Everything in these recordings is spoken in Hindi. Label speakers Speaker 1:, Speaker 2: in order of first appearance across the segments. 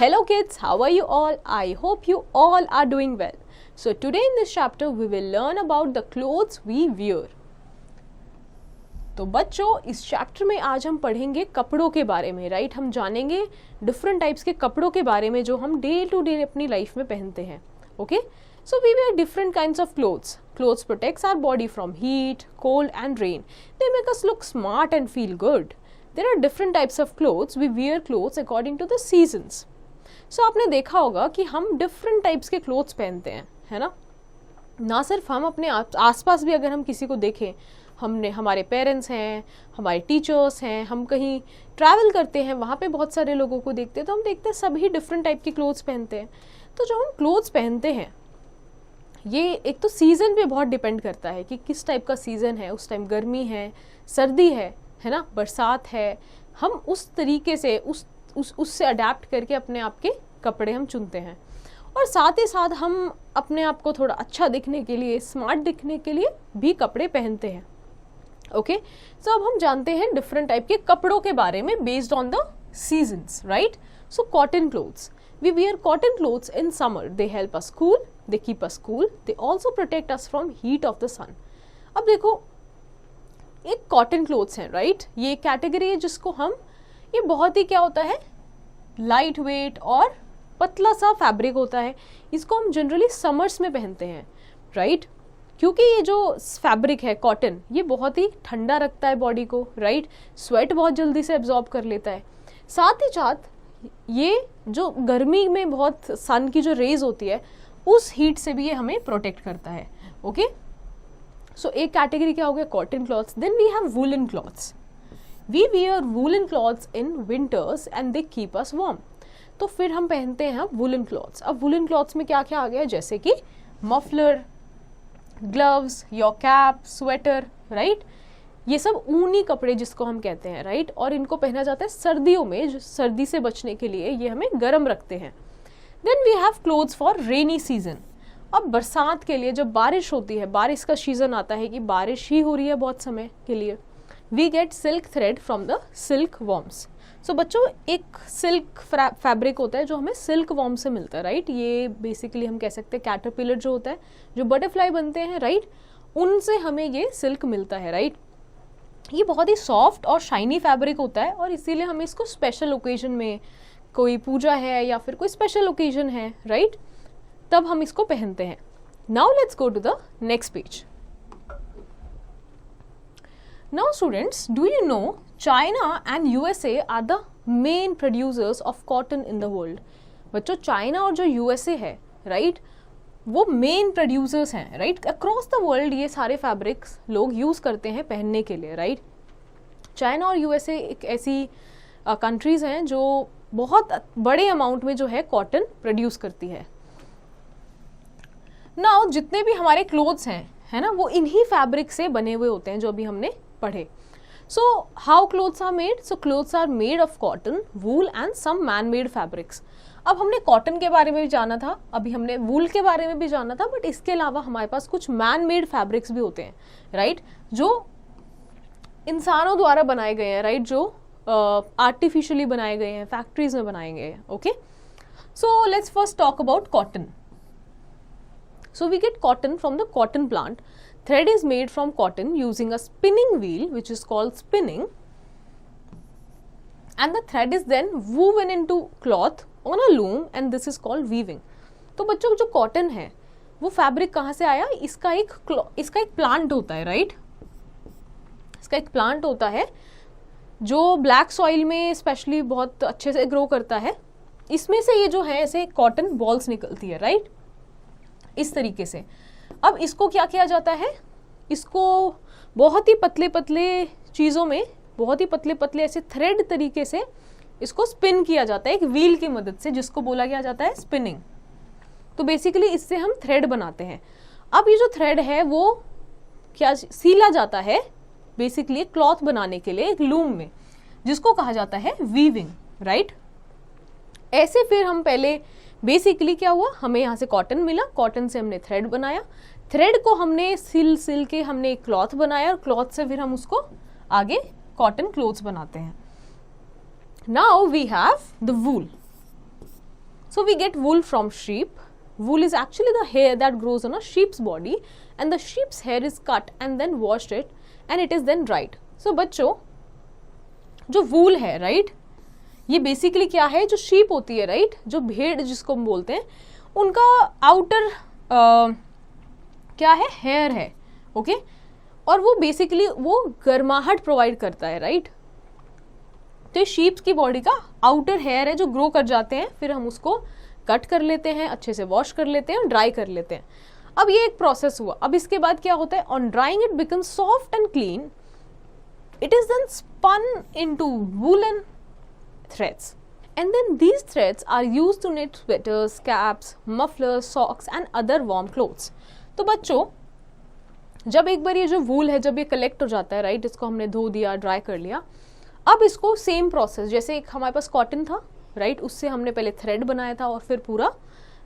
Speaker 1: Hello kids, how are you all? I hope you all are doing well. So today in this chapter we will learn about the clothes we wear. तो बच्चों इस चैप्टर में आज हम पढ़ेंगे कपड़ों के बारे में, राइट? हम जानेंगे डिफरेंट टाइप्स के कपड़ों के बारे में जो हम डे टू डे अपनी लाइफ में पहनते हैं. Okay, so we wear different kinds of clothes. Clothes protects our body from heat, cold and rain. They make us look smart and feel good. There are different types of clothes. We wear clothes according to the seasons. So आपने देखा होगा कि हम डिफरेंट टाइप्स के क्लोथ्स पहनते हैं, है ना? ना सिर्फ हम अपने आसपास भी अगर हम किसी को देखें, हमने हमारे पेरेंट्स हैं, हमारे टीचर्स हैं, हम कहीं ट्रैवल करते हैं, वहाँ पे बहुत सारे लोगों को देखते हैं, तो हम देखते हैं सभी डिफरेंट टाइप के क्लोथ्स पहनते हैं. तो जो हम क्लोथ्स पहनते हैं ये एक तो सीज़न पे बहुत डिपेंड करता है कि किस टाइप का सीज़न है. उस टाइम गर्मी है, सर्दी है ना, बरसात है. हम उस तरीके से उससे अडेप्ट करके अपने आप के कपड़े हम चुनते हैं. और साथ ही साथ हम अपने आप को थोड़ा अच्छा दिखने के लिए, स्मार्ट दिखने के लिए भी कपड़े पहनते हैं. ओके, सो अब हम जानते हैं डिफरेंट टाइप के कपड़ों के बारे में based on the seasons, right? So cotton clothes. We wear cotton clothes in summer. They help us cool. They keep us cool. They also protect us from heat of the sun. अब देखो, एक कॉटन क्लोथ्स हैं, राइट? ये कैटेगरी है जिसको हम, ये बहुत ही क्या होता है, लाइट वेट और पतला सा फैब्रिक होता है. इसको हम जनरली समर्स में पहनते हैं, राइट? क्योंकि ये जो फैब्रिक है कॉटन, ये बहुत ही ठंडा रखता है बॉडी को, राइट? स्वेट बहुत जल्दी से एब्जॉर्ब कर लेता है. साथ ही साथ ये जो गर्मी में बहुत सन की जो रेज होती है, उस हीट से भी ये हमें प्रोटेक्ट करता है. ओके, सो एक कैटेगरी क्या हो गया, cotton clothes. Then we have woollen clothes. We wear woollen clothes in winters and they keep us warm. तो फिर हम पहनते हैं वूलन क्लॉथ्स. अब वूलन क्लॉथ्स में क्या क्या आ गया, जैसे कि muffler, gloves, your cap, sweater, right? ये सब ऊनी कपड़े जिसको हम कहते हैं, राइट? और इनको पहना जाता है सर्दियों में, जो सर्दी से बचने के लिए ये हमें गर्म रखते हैं. Then we have clothes for rainy season. अब बरसात के लिए जब बारिश होती है, बारिश का सीजन आता है कि बारिश ही हो रही है बहुत समय के लिए, we get silk thread from the silk worms. So बच्चों, एक सिल्क फैब्रिक होता है जो हमें सिल्क वॉर्म से मिलता है, राइट? ये बेसिकली हम कह सकते हैं कैटरपिलर जो होता है, जो बटरफ्लाई बनते हैं, राइट? उनसे हमें ये सिल्क मिलता है, राइट? ये बहुत ही सॉफ्ट और शाइनी फैब्रिक होता है और इसीलिए हम इसको स्पेशल ओकेजन में, कोई पूजा है या फिर कोई स्पेशल ओकेजन है, राइट, तब हम इसको पहनते हैं. Now let's go to the next page. Now students, do you know China and USA are the main producers of cotton in the world. बच्चों, चाइना और जो यूएसए है, राइट, वो मेन प्रोड्यूसर्स हैं, राइट? अक्रॉस द वर्ल्ड ये सारे फैब्रिक्स लोग यूज़ करते हैं पहनने के लिए, राइट? चाइना और यूएसए एक ऐसी कंट्रीज़ हैं जो बहुत बड़े अमाउंट में जो है कॉटन प्रोड्यूस करती है. नाउ जितने भी हमारे क्लोथ्स हैं, है ना, वो इन्हीं फैब्रिक से बने हुए होते हैं जो अभी हमने पढ़े. So how clothes are made? So clothes are made of cotton, wool and some man made fabrics. अब हमने कॉटन के बारे में भी जाना था, अभी हमने वूल के बारे में भी जाना था, बट इसके अलावा हमारे पास कुछ मैन मेड फैब्रिक्स भी होते हैं, राइट? जो इंसानों द्वारा बनाए गए हैं, राइट? जो आर्टिफिशियली बनाए गए हैं, फैक्ट्रीज में बनाए गए हैं. Okay, so let's first talk about cotton. So we get cotton from the cotton plant. Thread is made from cotton using a spinning wheel which is called spinning, and the thread is then woven into cloth on a loom and this is called weaving. तो बच्चों, जो कॉटन है वो फैब्रिक कहाँ से आया? इसका एक प्लांट होता है, राइट? इसका एक प्लांट होता है जो ब्लैक सॉइल में स्पेशली बहुत अच्छे से ग्रो करता है. इसमें से ये जो है ऐसे कॉटन बॉल्स निकलती है, राइट? इस तरीके से. अब इसको क्या किया जाता है? इसको बहुत ही पतले पतले चीज़ों में, बहुत ही पतले पतले ऐसे थ्रेड तरीके से इसको स्पिन किया जाता है एक व्हील की मदद से, जिसको बोला गया जाता है स्पिनिंग. तो बेसिकली इससे हम थ्रेड बनाते हैं. अब ये जो थ्रेड है वो क्या सीला जाता है बेसिकली क्लॉथ बनाने के लिए एक लूम में, जिसको कहा जाता है वीविंग, राइट? ऐसे फिर हम पहले बेसिकली क्या हुआ, हमें यहाँ से कॉटन मिला, कॉटन से हमने थ्रेड बनाया, थ्रेड को हमने सिल के हमने एक क्लॉथ बनाया और क्लॉथ से फिर हम उसको आगे कॉटन क्लोथ्स बनाते हैं. Now we have the wool. So we get wool from sheep. Wool is actually the hair that grows on a sheep's body and the sheep's hair is cut and then washed it and it is then dried. So बच्चों, जो wool है right, ये basically क्या है, जो sheep होती है right, जो भेड़ जिसको हम बोलते हैं, उनका outer क्या है, hair है, okay? और वो बेसिकली वो गर्माहट प्रोवाइड करता है राइट। तो शीप्स की बॉडी का आउटर हेयर है जो ग्रो कर जाते हैं, फिर हम उसको कट कर लेते हैं, अच्छे से वॉश कर लेते हैं, ड्राई कर लेते हैं। अब ये एक प्रोसेस हुआ। अब इसके बाद क्या होता है, on drying it becomes soft and clean, it is then spun into woollen threads and then these threads are used to knit sweaters, caps, mufflers, socks and other warm clothes. तो बच्चों, जब एक बार ये जो वूल है जब ये कलेक्ट हो जाता है राइट, इसको हमने धो दिया, ड्राई कर लिया, अब इसको सेम प्रोसेस, जैसे एक हमारे पास कॉटन था राइट, उससे हमने पहले थ्रेड बनाया था और फिर पूरा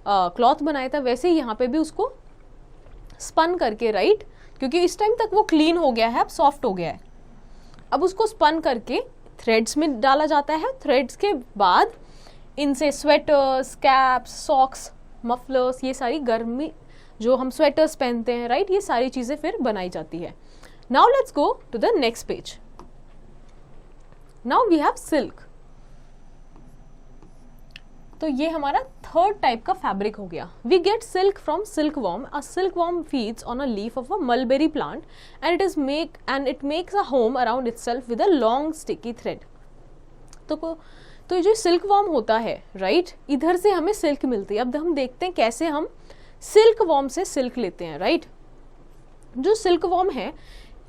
Speaker 1: क्लॉथ बनाया था, वैसे ही यहाँ पे भी उसको स्पन करके राइट, क्योंकि इस टाइम तक वो क्लीन हो गया है, अब सॉफ्ट हो गया है, अब उसको स्पन करके थ्रेड्स में डाला जाता है। थ्रेड्स के बाद इनसे स्वेटर्स, कैप्स, सॉक्स, मफलर्स, ये सारी गर्मी जो हम स्वेटर्स पहनते हैं राइट, ये सारी चीजें फिर बनाई जाती है। Now let's go to the next page. Now we have silk. तो ये हमारा थर्ड टाइप का फैब्रिक हो गया। We get silk from silkworm. A silkworm feeds on a leaf of a mulberry plant and it makes a home around itself with a long sticky thread. तो ये जो सिल्कवॉर्म होता है राइट, इधर से हमें सिल्क मिलती है। अब हम देखते हैं कैसे हम सिल्क वॉर्म से सिल्क लेते हैं राइट। जो सिल्क वॉर्म है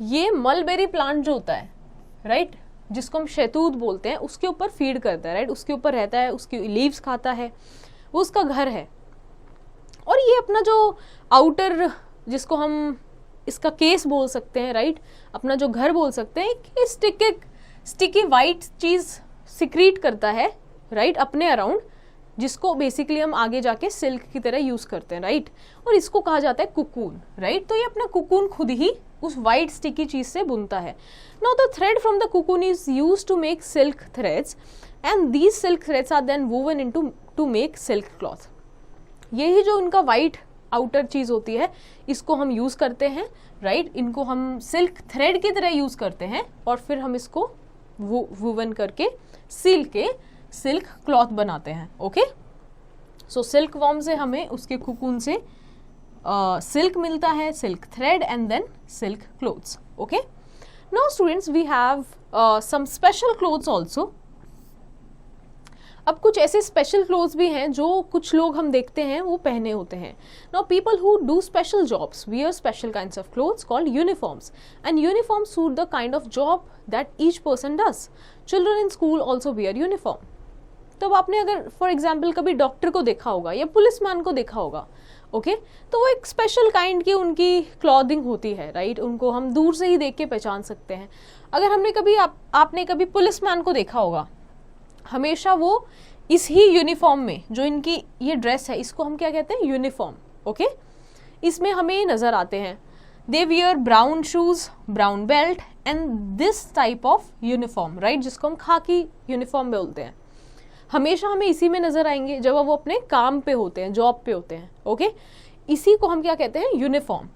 Speaker 1: ये मलबेरी प्लांट जो होता है राइट, जिसको हम शहतूत बोलते हैं, उसके ऊपर फीड करता है राइट, उसके ऊपर रहता है, उसकी लीव्स खाता है, वो उसका घर है। और ये अपना जो आउटर, जिसको हम इसका केस बोल सकते हैं राइट, अपना जो घर बोल सकते हैं, एक स्टिकी वाइट चीज सिक्रीट करता है राइट अपने अराउंड, जिसको बेसिकली हम आगे जाके सिल्क की तरह यूज करते हैं राइट, और इसको कहा जाता है कुकून राइट। तो ये अपना कुकून खुद ही उस वाइट स्टिकी चीज से बुनता है। Now the thread from the cocoon is used to make silk threads and these silk threads are then woven into to make silk cloth. यही जो इनका वाइट आउटर चीज होती है, इसको हम यूज करते हैं राइट, इनको हम सिल्क थ्रेड की तरह यूज करते हैं और फिर हम इसको वोवन करके सील के सिल्क क्लॉथ बनाते हैं। ओके, सो सिल्क वॉर्म से हमें उसके कुकून से सिल्क मिलता है, silk thread and then silk clothes. Okay, now students we have some special clothes also. अब कुछ ऐसे स्पेशल क्लोथ्स भी हैं जो कुछ लोग हम देखते हैं वो पहने होते हैं। Now people who do special jobs wear special kinds of clothes called uniforms and uniforms suit the kind of job that each person does. Children in school also wear uniform. तो आपने अगर फॉर एग्जाम्पल कभी डॉक्टर को देखा होगा या पुलिसमैन को देखा होगा, ओके, तो वो एक स्पेशल काइंड की उनकी क्लॉथिंग होती है राइट, उनको हम दूर से ही देख के पहचान सकते हैं। अगर हमने कभी आपने कभी पुलिसमैन को देखा होगा, हमेशा वो इस ही यूनिफॉर्म में, जो इनकी ये ड्रेस है, इसको हम क्या कहते हैं, यूनिफॉर्म। ओके, इसमें हमें नजर आते हैं। They wear brown shoes, brown belt and this type of uniform right, जिसको हम खाकी यूनिफॉर्म बोलते हैं। हमेशा हमें इसी में नजर आएंगे जब वो अपने काम पे होते हैं, जॉब पे होते हैं। ओके, इसी को हम क्या कहते हैं, यूनिफॉर्म।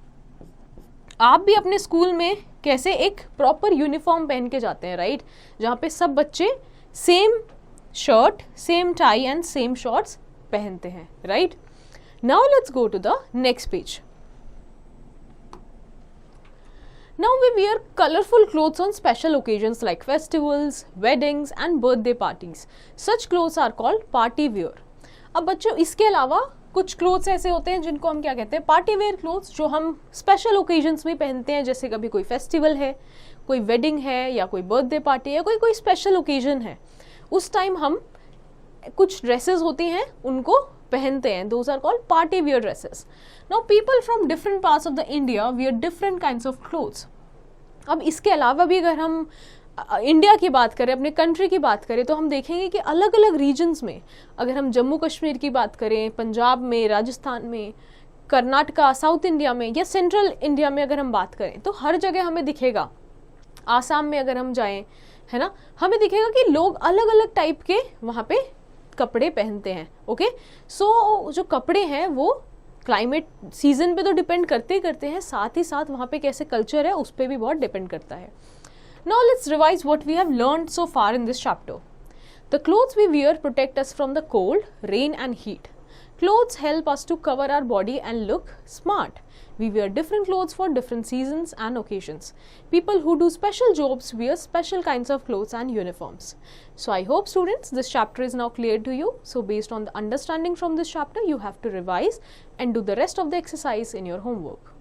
Speaker 1: आप भी अपने स्कूल में कैसे एक प्रॉपर यूनिफॉर्म पहन के जाते हैं राइट, जहाँ पे सब बच्चे same shirt, same tie and same shorts पहनते हैं right. Now let's go to the next page. Now we wear colorful clothes on special occasions like festivals, weddings and birthday parties. Such clothes are called party wear. अब बच्चों इसके अलावा कुछ क्लोथ्स ऐसे होते हैं जिनको हम क्या कहते हैं, पार्टी वेयर क्लोथ्स, जो हम स्पेशल ओकेजन्स में पहनते हैं, जैसे कभी कोई फेस्टिवल है, कोई वेडिंग है या कोई बर्थडे पार्टी है, कोई स्पेशल ओकेजन है, उस टाइम हम कुछ ड्रेसेस होती हैं उनको पहनते हैं। Those are called party wear dresses. Now people from different parts of the India wear different kinds of clothes. अब इसके अलावा भी अगर हम इंडिया की बात करें, अपने कंट्री की बात करें, तो हम देखेंगे कि अलग अलग रीजन्स में, अगर हम जम्मू कश्मीर की बात करें, पंजाब में, राजस्थान में, कर्नाटका, साउथ इंडिया में या सेंट्रल इंडिया में अगर हम बात करें, तो हर जगह हमें दिखेगा, आसाम में अगर हम जाएं, है ना, हमें दिखेगा कि लोग अलग अलग टाइप के वहाँ पे कपड़े पहनते हैं। ओके, सो जो कपड़े हैं वो क्लाइमेट सीजन पे तो डिपेंड करते ही करते हैं, साथ ही साथ वहाँ पे कैसे कल्चर है उस पर भी बहुत डिपेंड करता है। Now let's revise what we have learned so far in this chapter. The clothes we wear protect us from the cold, rain and heat. Clothes help us to cover our body and look smart. We wear different clothes for different seasons and occasions. People who do special jobs wear special kinds of clothes and uniforms. So I hope students this chapter is now clear to you. So based on the understanding from this chapter, you have to revise and do the rest of the exercise in your homework.